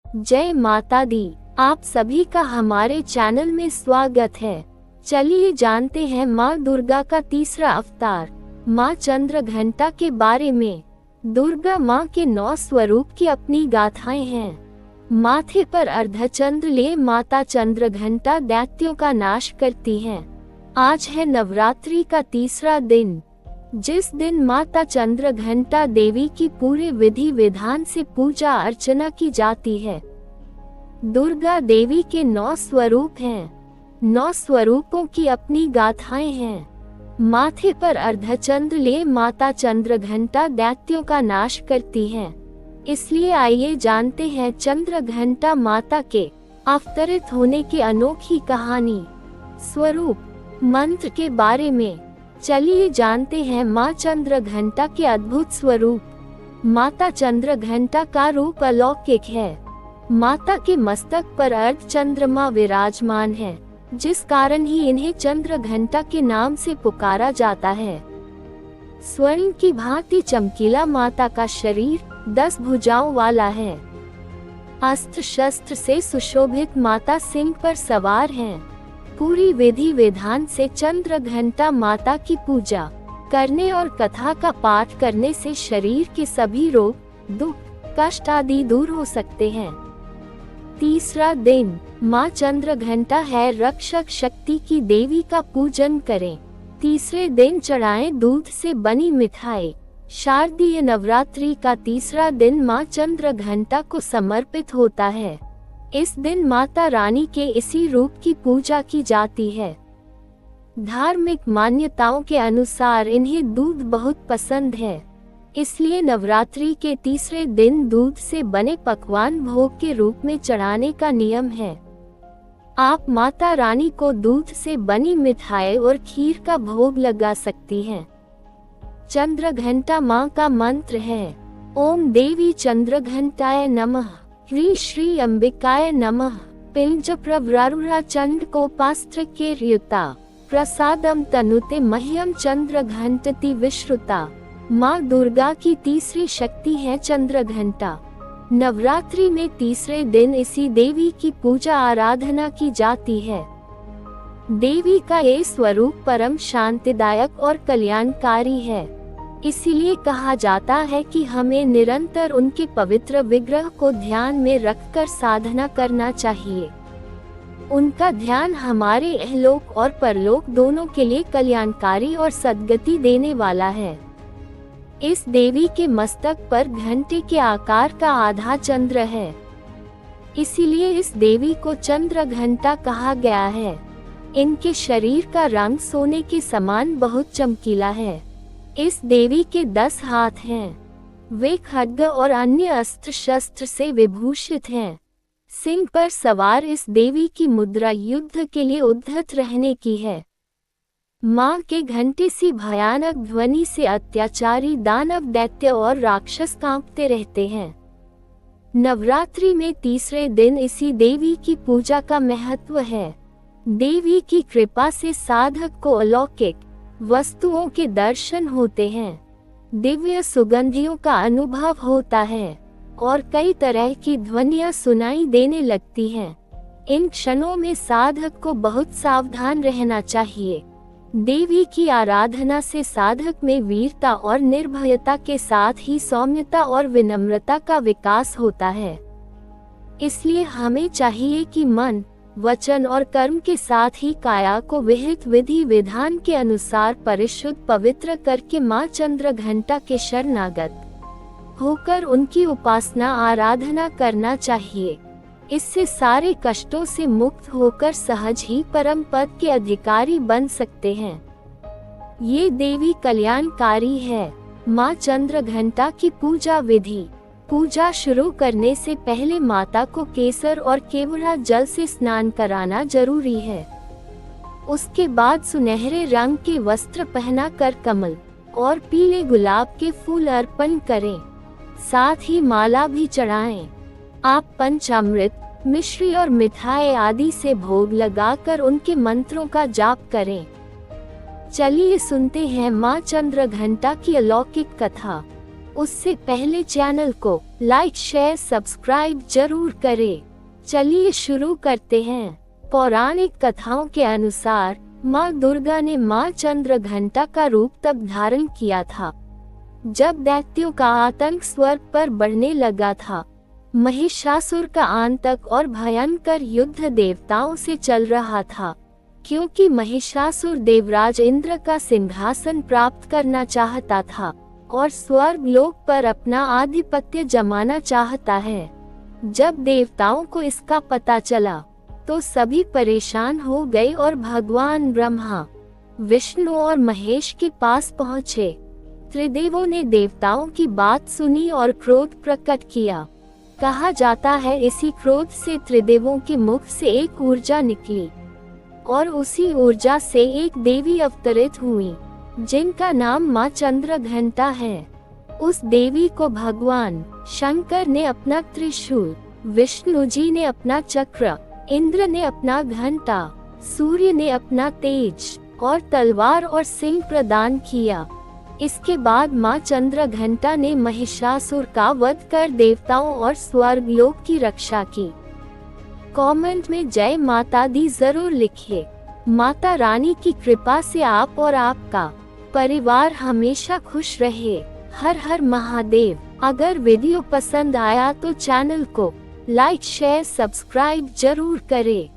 जय माता दी। आप सभी का हमारे चैनल में स्वागत है। चलिए जानते हैं माँ दुर्गा का तीसरा अवतार माँ चंद्रघंटा के बारे में। दुर्गा माँ के 9 स्वरूप की अपनी गाथाएं हैं। माथे पर अर्धचंद्र लिए माता चंद्रघंटा दैत्यों का नाश करती हैं। आज है नवरात्रि का तीसरा दिन, जिस दिन माता चंद्रघंटा देवी की पूरे विधि विधान से पूजा अर्चना की जाती है। दुर्गा देवी के 9 स्वरूप हैं। 9 स्वरूपों की अपनी गाथाएं हैं। माथे पर अर्धचंद्र लिए माता चंद्रघंटा दैत्यों का नाश करती हैं। इसलिए आइए जानते हैं चंद्रघंटा माता के अवतरित होने की अनोखी कहानी, स्वरूप, मंत्र के बारे में। चलिए जानते हैं माँ चंद्रघंटा के अद्भुत स्वरूप। माता चंद्रघंटा का रूप अलौकिक है। माता के मस्तक पर अर्ध चंद्रमा विराजमान है, जिस कारण ही इन्हें चंद्रघंटा के नाम से पुकारा जाता है। स्वर्ण की भांति चमकीला माता का शरीर 10 भुजाओं वाला है। अस्त्र शस्त्र से सुशोभित माता सिंह पर सवार हैं। पूरी विधि विधान से चंद्रघंटा माता की पूजा करने और कथा का पाठ करने से शरीर के सभी रोग, दुख, कष्ट आदि दूर हो सकते हैं। तीसरा दिन माँ चंद्रघंटा है रक्षक शक्ति की देवी का पूजन करें। तीसरे दिन चढ़ाएं दूध से बनी मिठाई। शारदीय नवरात्रि का तीसरा दिन माँ चंद्रघंटा को समर्पित होता है। इस दिन माता रानी के इसी रूप की पूजा की जाती है। धार्मिक मान्यताओं के अनुसार इन्हें दूध बहुत पसंद है, इसलिए नवरात्रि के तीसरे दिन दूध से बने पकवान भोग के रूप में चढ़ाने का नियम है। आप माता रानी को दूध से बनी मिठाई और खीर का भोग लगा सकती हैं। चंद्रघंटा माँ का मंत्र है ओम देवी चंद्रघंटाय नमः, ह्री श्री अंबिकाय नमः। पिंज प्रवरारुरा चंड कोपास्त्र के रियुता, प्रसादम तनुते मह्यम चंद्रघंटति विश्रुता। माँ दुर्गा की तीसरी शक्ति है चंद्रघंटा। नवरात्रि में तीसरे दिन इसी देवी की पूजा आराधना की जाती है। देवी का ये स्वरूप परम शांतिदायक और कल्याणकारी है। इसीलिए कहा जाता है कि हमें निरंतर उनके पवित्र विग्रह को ध्यान में रखकर साधना करना चाहिए। उनका ध्यान हमारे इहलोक और परलोक दोनों के लिए कल्याणकारी और सद्गति देने वाला है। इस देवी के मस्तक पर घंटे के आकार का आधा चंद्र है, इसीलिए इस देवी को चंद्रघंटा कहा गया है। इनके शरीर का रंग सोने के समान बहुत चमकीला है। इस देवी के 10 हाथ हैं। वे खड्ग और अन्य अस्त्र शस्त्र से विभूषित हैं। सिंह पर सवार इस देवी की मुद्रा युद्ध के लिए उद्धत रहने की है। माँ के घंटे सी भयानक ध्वनि से अत्याचारी दानव, दैत्य और राक्षस कांपते रहते हैं। नवरात्रि में तीसरे दिन इसी देवी की पूजा का महत्व है। देवी की कृपा से साधक को अलौकिक वस्तुओं के दर्शन होते हैं, दिव्य सुगंधियों का अनुभव होता है और कई तरह की ध्वनियां सुनाई देने लगती हैं। इन क्षणों में साधक को बहुत सावधान रहना चाहिए। देवी की आराधना से साधक में वीरता और निर्भयता के साथ ही सौम्यता और विनम्रता का विकास होता है। इसलिए हमें चाहिए कि मन, वचन और कर्म के साथ ही काया को विहित विधि विधान के अनुसार परिशुद्ध पवित्र करके माँ चंद्रघंटा के शरणागत होकर उनकी उपासना आराधना करना चाहिए। इससे सारे कष्टों से मुक्त होकर सहज ही परम पद के अधिकारी बन सकते हैं। ये देवी कल्याणकारी है। माँ चंद्रघंटा की पूजा विधि। पूजा शुरू करने से पहले माता को केसर और केवड़ा जल से स्नान कराना जरूरी है। उसके बाद सुनहरे रंग के वस्त्र पहनाकर कमल और पीले गुलाब के फूल अर्पण करें। साथ ही माला भी चढ़ाएं। आप पंचामृत, मिश्री और मिठाई आदि से भोग लगाकर उनके मंत्रों का जाप करें। चलिए सुनते हैं माँ चंद्रघंटा की अलौकिक कथा। उससे पहले चैनल को लाइक शेयर सब्सक्राइब जरूर करें। चलिए शुरू करते हैं। पौराणिक कथाओं के अनुसार माँ दुर्गा ने माँ चंद्रघंटा का रूप तब धारण किया था जब दैत्यों का आतंक स्वर्ग पर बढ़ने लगा था। महिषासुर का आतंक और भयंकर युद्ध देवताओं से चल रहा था, क्योंकि महिषासुर देवराज इंद्र का सिंहासन प्राप्त करना चाहता था और स्वर्ग लोक पर अपना आधिपत्य जमाना चाहता है। जब देवताओं को इसका पता चला तो सभी परेशान हो गए और भगवान ब्रह्मा, विष्णु और महेश के पास पहुँचे। त्रिदेवों ने देवताओं की बात सुनी और क्रोध प्रकट किया। कहा जाता है इसी क्रोध से त्रिदेवों के मुख से एक ऊर्जा निकली और उसी ऊर्जा से एक देवी अवतरित हुई जिनका नाम माँ चंद्रघंटा है। उस देवी को भगवान शंकर ने अपना त्रिशूल, विष्णु जी ने अपना चक्र, इंद्र ने अपना घंटा, सूर्य ने अपना तेज और तलवार और सिंह प्रदान किया। इसके बाद माँ चंद्रघंटा ने महिषासुर का वध कर देवताओं और स्वर्ग लोक की रक्षा की। कमेंट में जय माता दी जरूर लिखिए। माता रानी की कृपा से आप और आपका परिवार हमेशा खुश रहे। हर हर महादेव। अगर वीडियो पसंद आया तो चैनल को लाइक शेयर सब्सक्राइब जरूर करें।